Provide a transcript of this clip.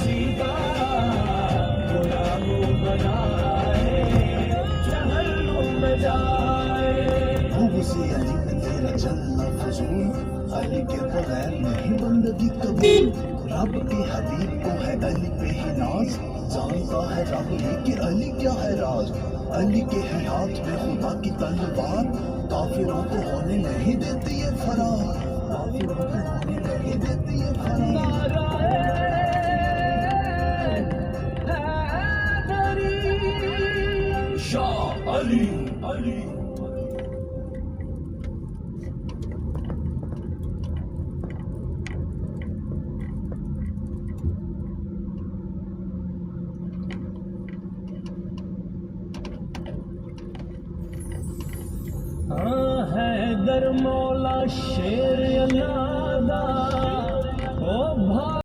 सीधा गुलामों बनाए जहन्नुम में जाए। खूब से अली में तेरा चलना फजूल, अली के बगैर नहीं बंदगी कबूल। रब के हबीब को है अली पे ही नाज, जानता है रब ही कि अली क्या है राज। अली के ही हाथ में खुदा की तलवार, काफिरों को होने नहीं देती है फरार, काफिरों को होने नहीं देती है फरार। शाह अली अली हैदर मौला शेर अल्लाह दा ओ